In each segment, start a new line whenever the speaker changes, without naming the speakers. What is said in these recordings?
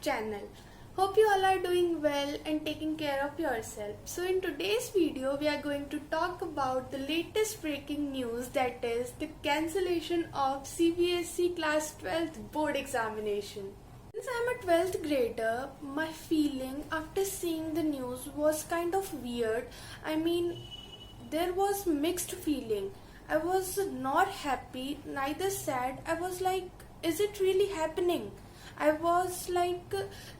channel. Hope you all are doing well and taking care of yourself. So in today's video we are going to talk about the latest breaking news, that is the cancellation of CBSE class 12th board examination. Since I'm a 12th grader, my feeling after seeing the news was kind of weird. There was mixed feeling. I was not happy, neither sad. I was like, is it really happening? I was like,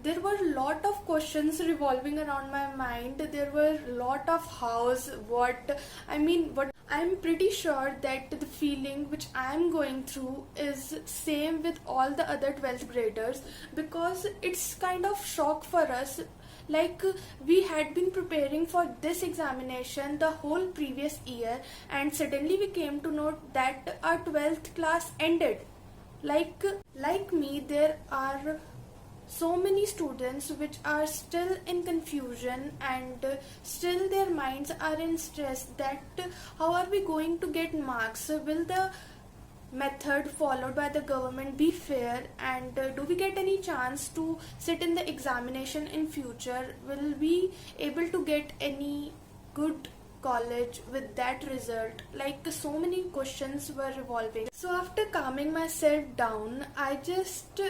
there were a lot of questions revolving around my mind. There were a lot of hows, what I'm pretty sure that the feeling which I'm going through is same with all the other 12th graders, because it's kind of shock for us. Like, we had been preparing for this examination the whole previous year, and suddenly we came to know that our 12th class ended. Like me, there are so many students which are still in confusion, and still their minds are in stress that how are we going to get marks? Will the method followed by the government be fair, and do we get any chance to sit in the examination in future? Will we able to get any good college with that result? Like, so many questions were revolving. So after calming myself down, I just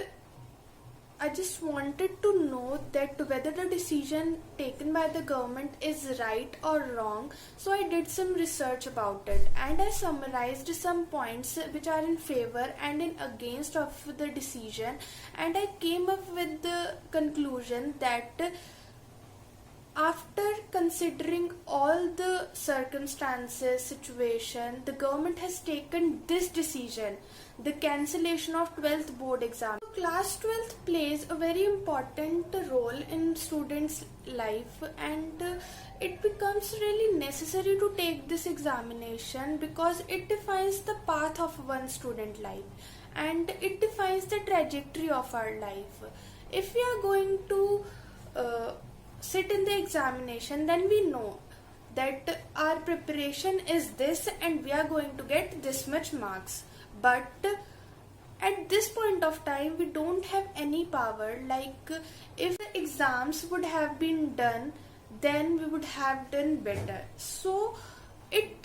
wanted to know that whether the decision taken by the government is right or wrong. So I did some research about it, and I summarized some points which are in favor and in against of the decision, and I came up with the conclusion that after considering all the circumstances, situation, the government has taken this decision, the cancellation of 12th board exam. Class 12th plays a very important role in students' life, and it becomes really necessary to take this examination because it defines the path of one student life, and it defines the trajectory of our life. If we are going to sit in the examination, then we know that our preparation is this and we are going to get this much marks. But at this point of time, we don't have any power. Like, if the exams would have been done, then we would have done better. So it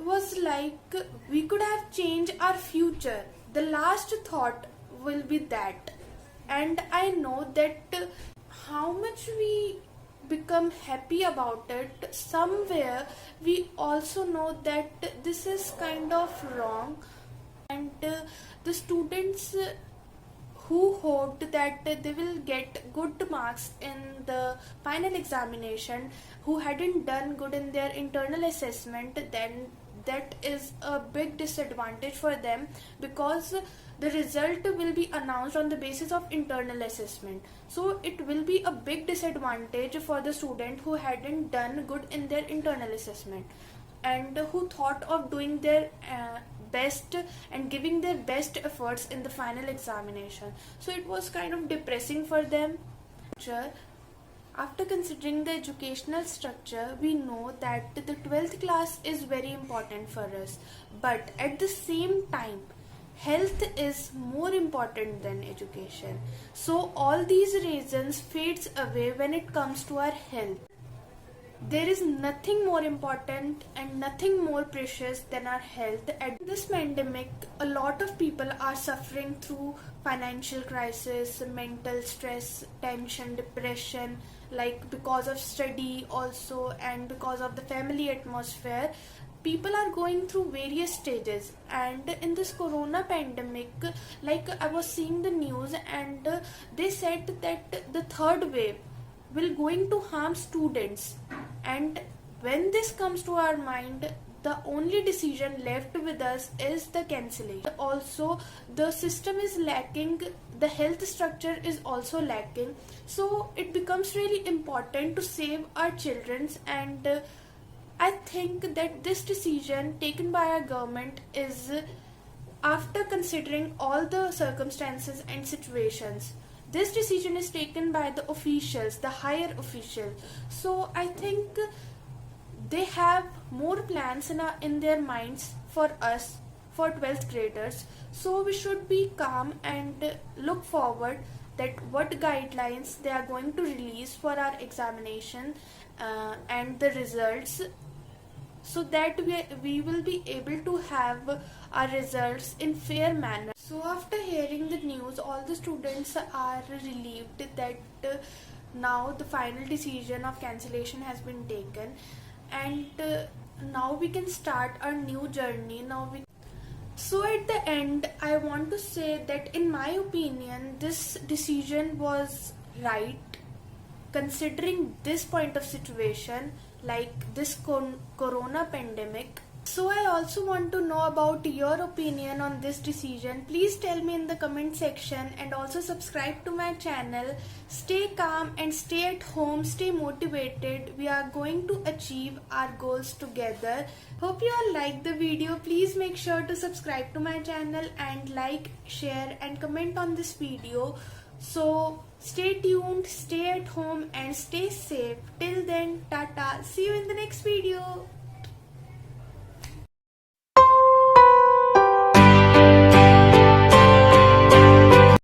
was like we could have changed our future. The last thought will be that. And I know that how much we become happy about it, somewhere we also know that this is kind of wrong. And the students who hoped that they will get good marks in the final examination, who hadn't done good in their internal assessment, then that is a big disadvantage for them, because the result will be announced on the basis of internal assessment. So it will be a big disadvantage for the student who hadn't done good in their internal assessment, and who thought of doing their best and giving their best efforts in the final examination. So it was kind of depressing for them. After considering the educational structure, we know that the 12th class is very important for us, but at the same time, health is more important than education. So all these reasons fades away when it comes to our health. There is nothing more important and nothing more precious than our health. At this pandemic, a lot of people are suffering through financial crisis, mental stress, tension, depression, like because of study also, and because of the family atmosphere. People are going through various stages, and in this corona pandemic, like, I was seeing the news, and they said that the third wave will going to harm students. And when this comes to our mind, the only decision left with us is the cancellation. Also, the system is lacking, the health structure is also lacking, so it becomes really important to save our children. And I think that this decision taken by our government is after considering all the circumstances and situations. This decision is taken by the officials, the higher officials. So I think they have more plans in their minds for us, for 12th graders. So we should be calm and look forward that what guidelines they are going to release for our examination and the results, so that we will be able to have our results in fair manner. So after hearing the news, all the students are relieved that now the final decision of cancellation has been taken, and now we can start our new journey. So at the end, I want to say that in my opinion, this decision was right, considering this point of situation, like this corona pandemic. So I also want to know about your opinion on this decision. Please tell me in the comment section, and also subscribe to my channel. Stay calm and stay at home, stay motivated. We are going to achieve our goals together. Hope you all like the video. Please make sure to subscribe to my channel and like, share and comment on this video. So stay tuned, stay at home and stay safe. Till then, tata. See you in the next video.